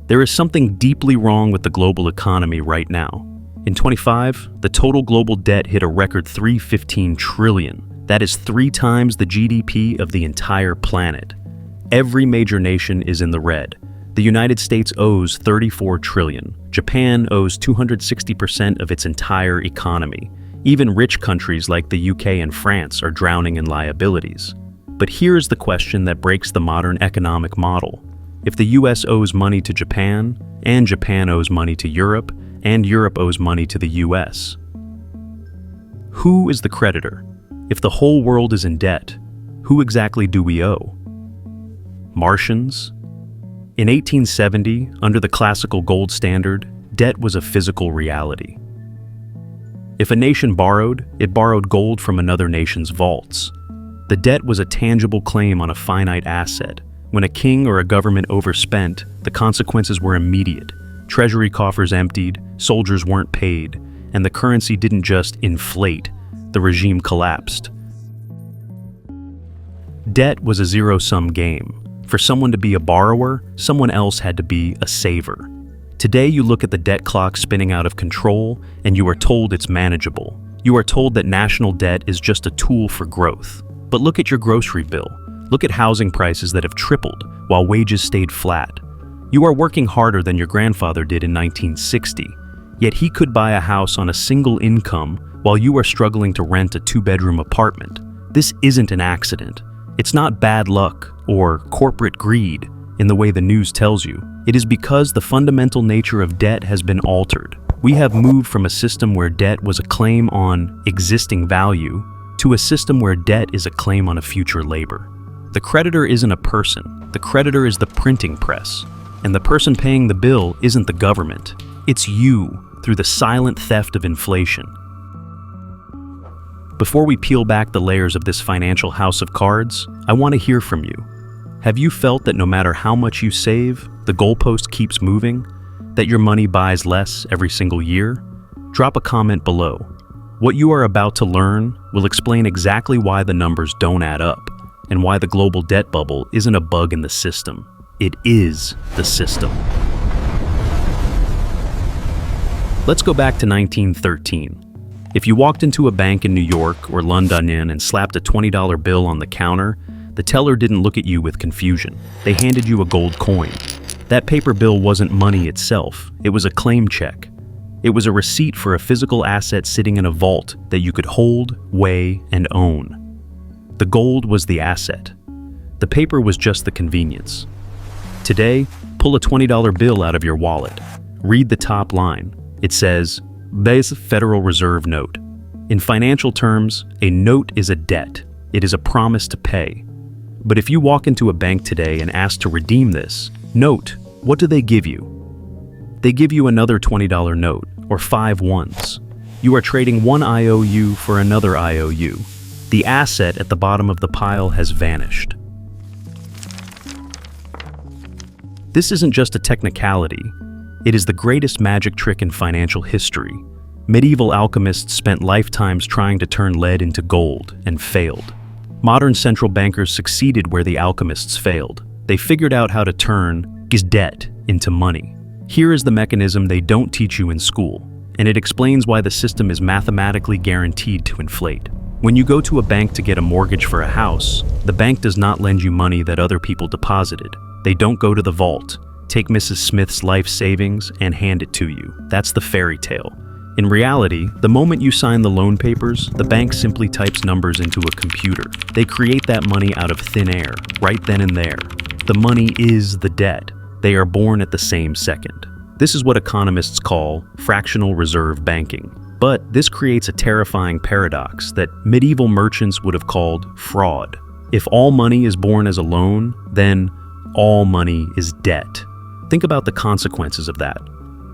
There is something deeply wrong with the global economy right now. In 25, the total global debt hit a record $315 trillion. That is 3 times the GDP of the entire planet. Every major nation is in the red. The United States owes $34 trillion. Japan owes 260% of its entire economy. Even rich countries like the UK and France are drowning in liabilities. But here's the question that breaks the modern economic model. If the US owes money to Japan, and Japan owes money to Europe, and Europe owes money to the US, who is the creditor? If the whole world is in debt, who exactly do we owe? Martians? In 1870, under the classical gold standard, debt was a physical reality. If a nation borrowed, it borrowed gold from another nation's vaults. The debt was a tangible claim on a finite asset. When a king or a government overspent, the consequences were immediate. Treasury coffers emptied, soldiers weren't paid, and the currency didn't just inflate, the regime collapsed. Debt was a zero-sum game. For someone to be a borrower, someone else had to be a saver. Today you look at the debt clock spinning out of control, and you are told it's manageable. You are told that national debt is just a tool for growth. But look at your grocery bill. Look at housing prices that have tripled while wages stayed flat. You are working harder than your grandfather did in 1960, yet he could buy a house on a single income while you are struggling to rent a 2-bedroom apartment. This isn't an accident. It's not bad luck or corporate greed in the way the news tells you. It is because the fundamental nature of debt has been altered. We have moved from a system where debt was a claim on existing value to a system where debt is a claim on a future labor. The creditor isn't a person. The creditor is the printing press. And the person paying the bill isn't the government. It's you, through the silent theft of inflation. Before we peel back the layers of this financial house of cards, I want to hear from you. Have you felt that no matter how much you save, the goalpost keeps moving? That your money buys less every single year? Drop a comment below. What you are about to learn will explain exactly why the numbers don't add up, and why the global debt bubble isn't a bug in the system. It is the system. Let's go back to 1913. If you walked into a bank in New York or London and slapped a $20 bill on the counter, the teller didn't look at you with confusion. They handed you a gold coin. That paper bill wasn't money itself. It was a claim check. It was a receipt for a physical asset sitting in a vault that you could hold, weigh, and own. The gold was the asset. The paper was just the convenience. Today, pull a $20 bill out of your wallet. Read the top line. It says, Base Federal Reserve Note. In financial terms, a note is a debt. It is a promise to pay. But if you walk into a bank today and ask to redeem this note, what do they give you? They give you another $20 note, or 5 ones. You are trading one IOU for another IOU. The asset at the bottom of the pile has vanished. This isn't just a technicality. It is the greatest magic trick in financial history. Medieval alchemists spent lifetimes trying to turn lead into gold and failed. Modern central bankers succeeded where the alchemists failed. They figured out how to turn debt into money. Here is the mechanism they don't teach you in school, and it explains why the system is mathematically guaranteed to inflate. When you go to a bank to get a mortgage for a house, the bank does not lend you money that other people deposited. They don't go to the vault, take Mrs. Smith's life savings, and hand it to you. That's the fairy tale. In reality, the moment you sign the loan papers, the bank simply types numbers into a computer. They create that money out of thin air, right then and there. The money is the debt. They are born at the same second. This is what economists call fractional reserve banking. But this creates a terrifying paradox that medieval merchants would have called fraud. If all money is born as a loan, then all money is debt. Think about the consequences of that.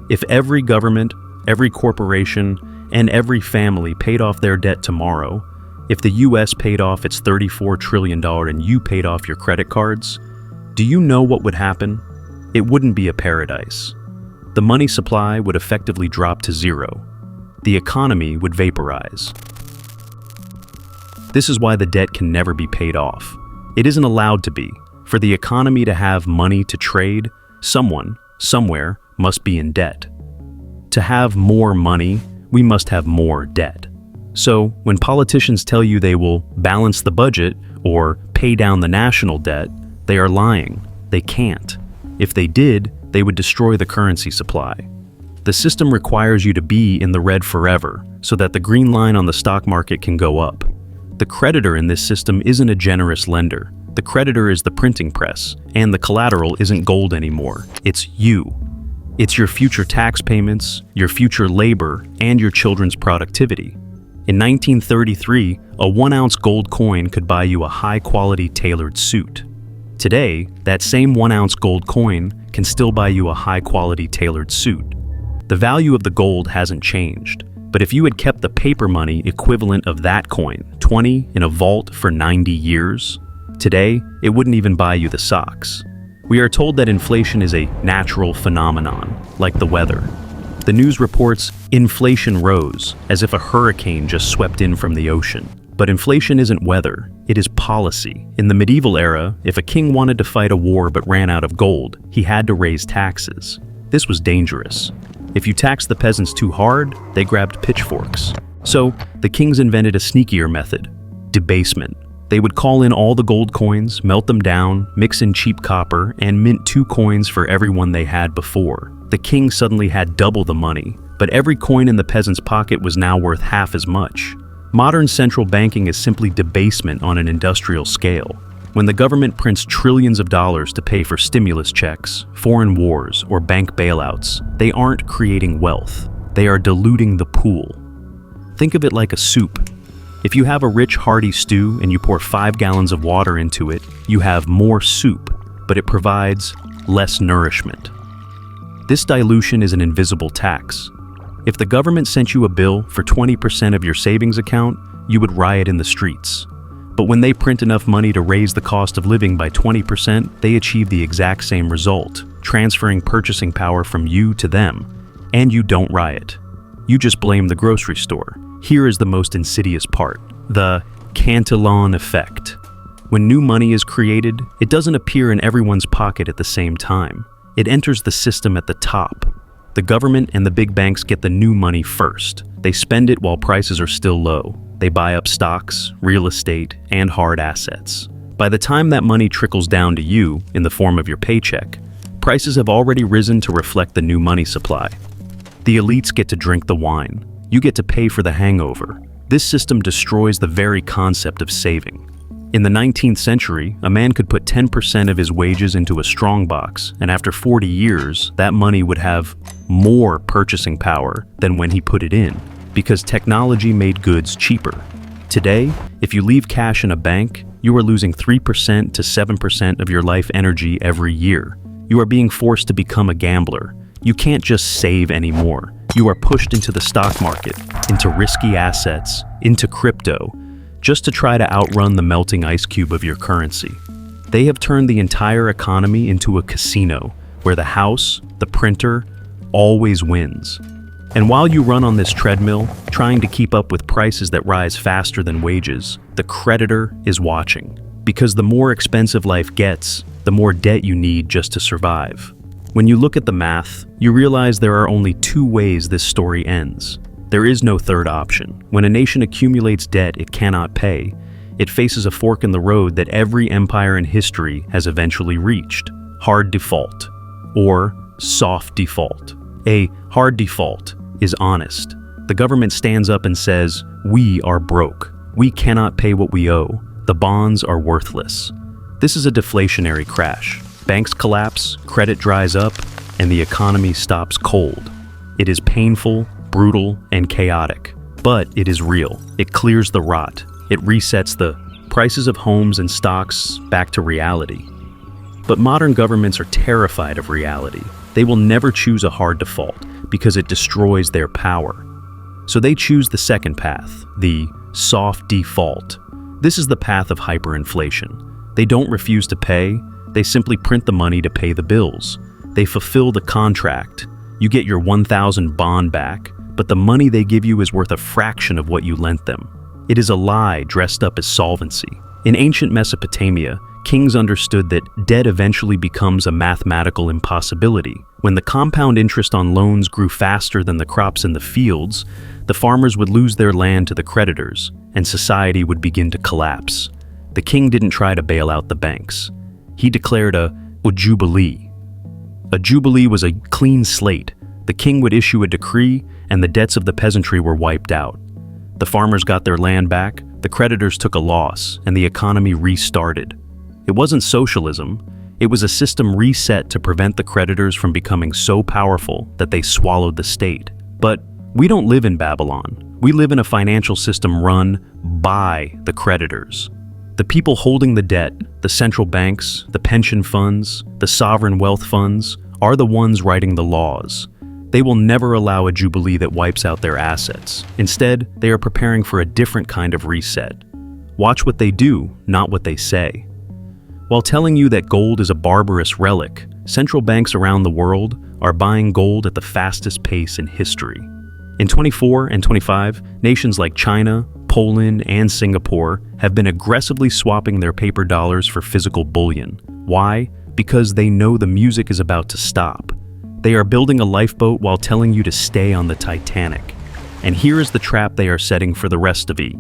If every government, every corporation, and every family paid off their debt tomorrow, if the US paid off its $34 trillion and you paid off your credit cards, do you know what would happen? It wouldn't be a paradise. The money supply would effectively drop to zero. The economy would vaporize. This is why the debt can never be paid off. It isn't allowed to be. For the economy to have money to trade, someone, somewhere must be in debt. To have more money, we must have more debt. So when politicians tell you they will balance the budget or pay down the national debt, they are lying. They can't. If they did, they would destroy the currency supply. The system requires you to be in the red forever so that the green line on the stock market can go up. The creditor in this system isn't a generous lender. The creditor is the printing press, and the collateral isn't gold anymore. It's you. It's your future tax payments, your future labor, and your children's productivity. In 1933, a 1-ounce gold coin could buy you a high-quality tailored suit. Today, that same 1-ounce gold coin can still buy you a high-quality tailored suit. The value of the gold hasn't changed, but if you had kept the paper money equivalent of that coin, 20, in a vault for 90 years, today, it wouldn't even buy you the socks. We are told that inflation is a natural phenomenon, like the weather. The news reports inflation rose, as if a hurricane just swept in from the ocean. But inflation isn't weather, it is policy. In the medieval era, if a king wanted to fight a war but ran out of gold, he had to raise taxes. This was dangerous. If you taxed the peasants too hard, they grabbed pitchforks. So, the kings invented a sneakier method: debasement. They would call in all the gold coins, melt them down, mix in cheap copper, and mint 2 coins for every one they had before. The king suddenly had double the money, but every coin in the peasant's pocket was now worth half as much. Modern central banking is simply debasement on an industrial scale. When the government prints trillions of dollars to pay for stimulus checks, foreign wars, or bank bailouts, they aren't creating wealth. They are diluting the pool. Think of it like a soup. If you have a rich, hearty stew and you pour 5 gallons of water into it, you have more soup, but it provides less nourishment. This dilution is an invisible tax. If the government sent you a bill for 20% of your savings account, you would riot in the streets. But when they print enough money to raise the cost of living by 20%, they achieve the exact same result, transferring purchasing power from you to them. And you don't riot. You just blame the grocery store. Here is the most insidious part: the Cantillon effect. When new money is created, it doesn't appear in everyone's pocket at the same time. It enters the system at the top. The government and the big banks get the new money first. They spend it while prices are still low. They buy up stocks, real estate, and hard assets. By the time that money trickles down to you in the form of your paycheck, prices have already risen to reflect the new money supply. The elites get to drink the wine. You get to pay for the hangover. This system destroys the very concept of saving. In the 19th century, a man could put 10% of his wages into a strongbox, and after 40 years, that money would have more purchasing power than when he put it in, because technology made goods cheaper. Today, if you leave cash in a bank, you are losing 3% to 7% of your life energy every year. You are being forced to become a gambler. You can't just save anymore. You are pushed into the stock market, into risky assets, into crypto, just to try to outrun the melting ice cube of your currency. They have turned the entire economy into a casino, where the house, the printer, always wins. And while you run on this treadmill, trying to keep up with prices that rise faster than wages, the creditor is watching. Because the more expensive life gets, the more debt you need just to survive. When you look at the math, you realize there are only 2 ways this story ends. There is no third option. When a nation accumulates debt it cannot pay, it faces a fork in the road that every empire in history has eventually reached: hard default, or soft default. A hard default is honest. The government stands up and says, "We are broke. We cannot pay what we owe. The bonds are worthless." This is a deflationary crash. Banks collapse, credit dries up, and the economy stops cold. It is painful, brutal, and chaotic, but it is real. It clears the rot. It resets the prices of homes and stocks back to reality. But modern governments are terrified of reality. They will never choose a hard default because it destroys their power. So they choose the second path, the soft default. This is the path of hyperinflation. They don't refuse to pay. They simply print the money to pay the bills. They fulfill the contract. You get your 1,000 bond back, but the money they give you is worth a fraction of what you lent them. It is a lie dressed up as solvency. In ancient Mesopotamia, Kings understood that debt eventually becomes a mathematical impossibility. When the compound interest on loans grew faster than the crops in the fields, the farmers would lose their land to the creditors, and society would begin to collapse. The king didn't try to bail out the banks. He declared a jubilee. A jubilee was a clean slate. The king would issue a decree, and the debts of the peasantry were wiped out. The farmers got their land back, the creditors took a loss, and the economy restarted. It wasn't socialism. It was a system reset to prevent the creditors from becoming so powerful that they swallowed the state. But we don't live in Babylon. We live in a financial system run by the creditors. The people holding the debt, the central banks, the pension funds, the sovereign wealth funds, are the ones writing the laws. They will never allow a jubilee that wipes out their assets. Instead, they are preparing for a different kind of reset. Watch what they do, not what they say. While telling you that gold is a barbarous relic, central banks around the world are buying gold at the fastest pace in history. In 24 and 25, nations like China, Poland, and Singapore have been aggressively swapping their paper dollars for physical bullion. Why? Because they know the music is about to stop. They are building a lifeboat while telling you to stay on the Titanic. And here is the trap they are setting for the rest of you.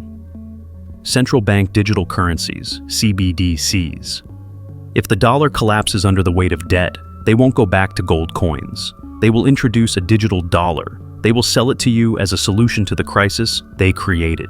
Central bank digital currencies, CBDCs. If the dollar collapses under the weight of debt, they won't go back to gold coins. They will introduce a digital dollar. They will sell it to you as a solution to the crisis they created.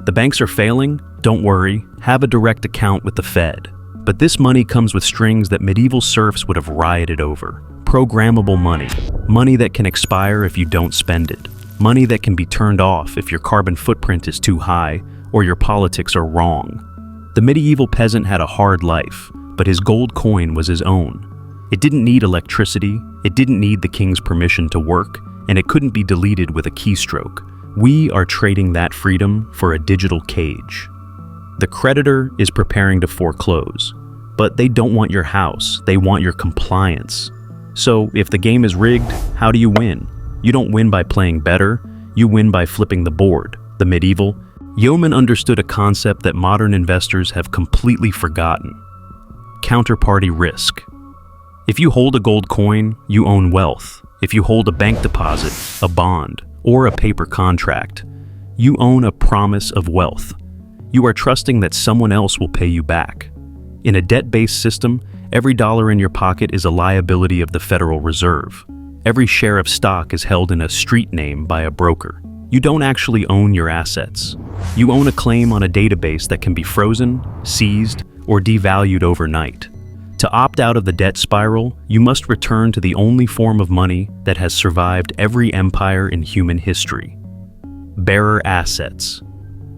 The banks are failing? Don't worry, have a direct account with the Fed. But this money comes with strings that medieval serfs would have rioted over. Programmable money. Money that can expire if you don't spend it. Money that can be turned off if your carbon footprint is too high or your politics are wrong. The medieval peasant had a hard life, but his gold coin was his own. It didn't need electricity, it didn't need the king's permission to work, and it couldn't be deleted with a keystroke. We are trading that freedom for a digital cage. The creditor is preparing to foreclose, but they don't want your house, they want your compliance. So if the game is rigged, how do you win? You don't win by playing better, you win by flipping the board. The medieval yeoman understood a concept that modern investors have completely forgotten. Counterparty risk. If you hold a gold coin, you own wealth. If you hold a bank deposit, a bond, or a paper contract, you own a promise of wealth. You are trusting that someone else will pay you back. In a debt-based system, every dollar in your pocket is a liability of the Federal Reserve. Every share of stock is held in a street name by a broker. You don't actually own your assets. You own a claim on a database that can be frozen, seized, or devalued overnight. To opt out of the debt spiral, you must return to the only form of money that has survived every empire in human history. Bearer assets.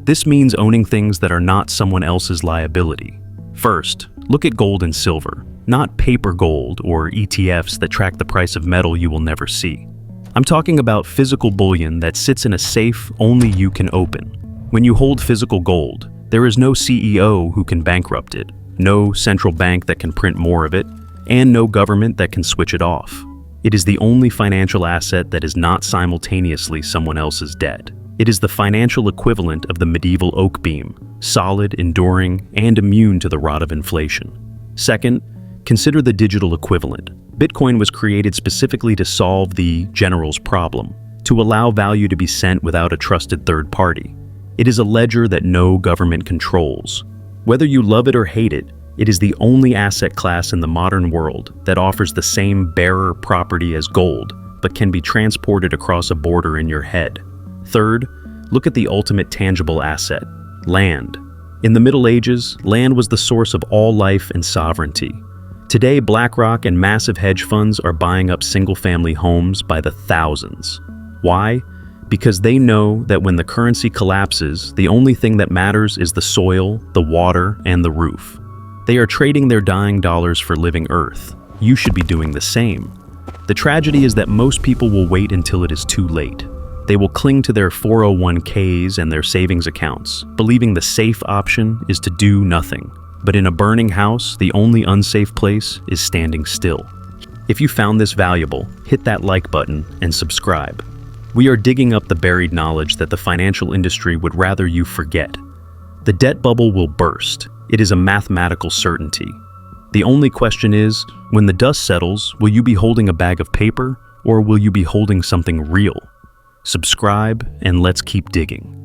This means owning things that are not someone else's liability. First, look at gold and silver, not paper gold or ETFs that track the price of metal you will never see. I'm talking about physical bullion that sits in a safe only you can open. When you hold physical gold, there is no CEO who can bankrupt it, no central bank that can print more of it, and no government that can switch it off. It is the only financial asset that is not simultaneously someone else's debt. It is the financial equivalent of the medieval oak beam, solid, enduring, and immune to the rot of inflation. Second, consider the digital equivalent. Bitcoin was created specifically to solve the general's problem, to allow value to be sent without a trusted third party. It is a ledger that no government controls. Whether you love it or hate it, it is the only asset class in the modern world that offers the same bearer property as gold, but can be transported across a border in your head. Third, look at the ultimate tangible asset, land. In the Middle Ages, land was the source of all life and sovereignty. Today, BlackRock and massive hedge funds are buying up single-family homes by the thousands. Why? Because they know that when the currency collapses, the only thing that matters is the soil, the water, and the roof. They are trading their dying dollars for living earth. You should be doing the same. The tragedy is that most people will wait until it is too late. They will cling to their 401ks and their savings accounts, believing the safe option is to do nothing. But in a burning house, the only unsafe place is standing still. If you found this valuable, hit that like button and subscribe. We are digging up the buried knowledge that the financial industry would rather you forget. The debt bubble will burst. It is a mathematical certainty. The only question is, when the dust settles, will you be holding a bag of paper or will you be holding something real? Subscribe and let's keep digging.